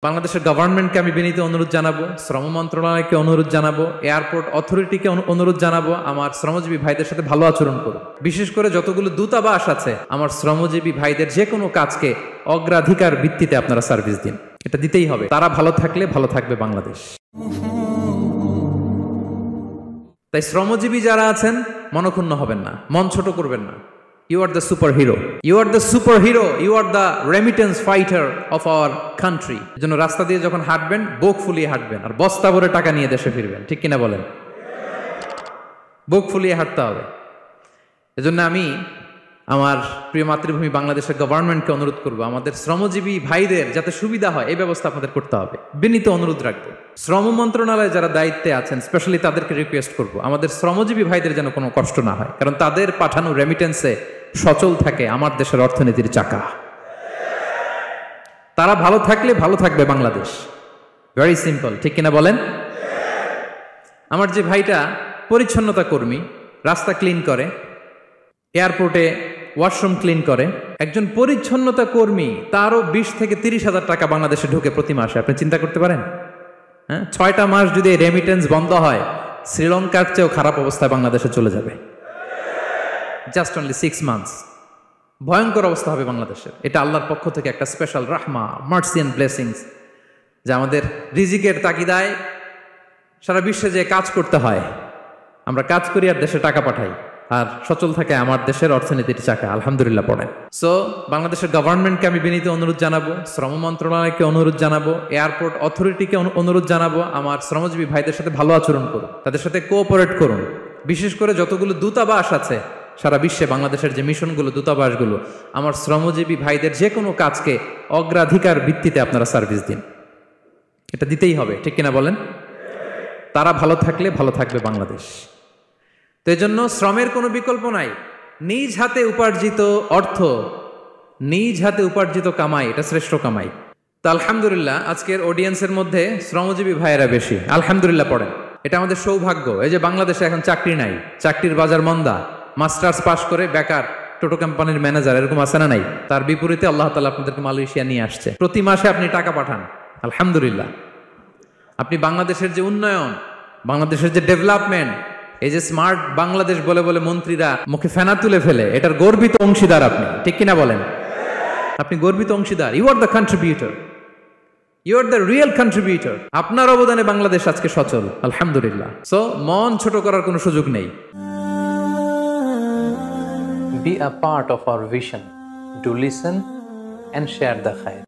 বাংলাদেশের গভর্নমেন্টকে আমি বিনীত অনুরোধ জানাবো, শ্রম মন্ত্রণালয়কে অনুরোধ জানাবো, এয়ারপোর্ট অথরিটিকে অনুরোধ জানাবো, আমার শ্রমজীবী ভাইদের সাথে ভালো আচরণ করুন। বিশেষ করে যতগুলো দূতাবাস আছে, আমার শ্রমজীবী ভাইদের যে কোনো কাজকে অগ্রাধিকার ভিত্তিতে আপনারা সার্ভিস দিন। এটা দিতেই হবে। তারা ভালো থাকলে ভালো থাকবে বাংলাদেশ। তাই শ্রমজীবী যারা আছেন মনক্ষুণ্ণ হবেন না, মন ছোট করবেন না। You are the superhero. You are the superhero. You are the remittance fighter of our country. এজন্য রাস্তা দিয়ে যখন হাঁটবেন, বুক ফুলিয়ে হাঁটবেন, আর বস্তা ভরে টাকা নিয়ে দেশে ফিরবেন। ঠিক কিনা বলেন? বুক ফুলিয়ে হাঁটতে হবে। এজন্য আমি আমার প্রিয় মাতৃভূমি বাংলাদেশের গভর্নমেন্টকে অনুরোধ করব, আমাদের শ্রমজীবী ভাইদের যাতে সুবিধা হয় এই ব্যবস্থা আপনাদের করতে হবে। বিনীত অনুরোধ রাখবো। শ্রম মন্ত্রণালয়ে যারা দায়িত্বে আছেন, স্পেশালি তাদেরকে রিকোয়েস্ট করব, আমাদের শ্রমজীবী ভাইদের যেন কোনো কষ্ট না হয়, কারণ তাদের পাঠানো রেমিটেন্সে সচল থাকে আমার দেশের অর্থনীতির চাকা। তারা ভালো থাকলে ভালো থাকবে বাংলাদেশ। Very simple. ঠিক কিনা বলেন? আমার যে ভাইটা পরিচ্ছন্নতা কর্মী, রাস্তা ক্লিন করে, এয়ারপোর্টে ওয়াশরুম ক্লিন করে, একজন পরিচ্ছন্নতা কর্মী, তারও 20 থেকে 30 হাজার টাকা বাংলাদেশে ঢুকে প্রতি মাসে। আপনি চিন্তা করতে পারেন? হ্যাঁ, 6টা মাস যদি রেমিটেন্স বন্ধ হয়, শ্রীলঙ্কার চেয়েও খারাপ অবস্থায় বাংলাদেশে চলে যাবে। Just only 6 months. ভয়ঙ্কর অবস্থা হবে বাংলাদেশের। এটা আল্লাহর পক্ষ থেকে একটা স্পেশাল রাহমা, মার্সি এন্ড ব্লেসিংস, যা আমাদের রিজিকের তাগিদায় সারা বিশ্বে যে কাজ করতে হয়, আমরা কাজ করি আর দেশে টাকা পাঠাই, আর সচল থাকে আমার দেশের অর্থনীতির চাকা। আলহামদুলিল্লাহ পড়েন। সো বাংলাদেশের গভর্নমেন্টকে আমি বিনীত অনুরোধ জানাবো, শ্রম মন্ত্রণালয়কে অনুরোধ জানাবো, এয়ারপোর্ট অথরিটিকে অনুরোধ জানাবো, আমার শ্রমজীবী ভাইদের সাথে ভালো আচরণ করুন, তাদের সাথে কোঅপারেট করুন। বিশেষ করে যতগুলো দূতাবাস আছে সারা বিশ্বে, বাংলাদেশের যে মিশনগুলো, দূতাবাসগুলো, আমার শ্রমজীবী ভাইদের যে কোনো কাজকে অগ্রাধিকার ভিত্তিতে আপনারা সার্ভিস দিন। এটা দিতেই হবে। ঠিক কিনা বলেন? তারা ভালো থাকলে ভালো থাকবে বাংলাদেশ। তো এই জন্য শ্রমের কোনো বিকল্প নাই। নিজ হাতে উপার্জিত অর্থ, নিজ হাতে উপার্জিত কামাই, এটা শ্রেষ্ঠ কামাই। তো আলহামদুলিল্লাহ আজকের অডিয়েন্সের মধ্যে শ্রমজীবী ভাইয়েরা বেশি। আলহামদুলিল্লাহ পড়েন। এটা আমাদের সৌভাগ্য। এই যে বাংলাদেশে এখন চাকরি নাই, চাকরির বাজার মন্দা, মাস্টার্স পাশ করে বেকার টোটো কোম্পানির ম্যানেজার, এরকম আছে না নাই? তার বিপরীতে আল্লাহ তাআলা আপনাদেরকে মালয়েশিয়া নিয়ে আসছে। প্রতি মাসে আপনি টাকা পাঠান। আলহামদুলিল্লাহ। আপনি বাংলাদেশের যে উন্নয়ন, বাংলাদেশের যে ডেভেলপমেন্ট, এই যে স্মার্ট বাংলাদেশ বলে বলে মন্ত্রীরা মুখে ফেনা তুলে ফেলে, এটার গর্বিত অংশীদার আপনি। ঠিক কিনা বলেন? আপনি গর্বিত অংশীদার। You are the contributor. You are the real contributor. আপনার অবদানে বাংলাদেশ আজকে সচল। আলহামদুলিল্লাহ। সো মন ছোট করার কোনো সুযোগ নেই। Be a part of our vision. Do listen and share the khair.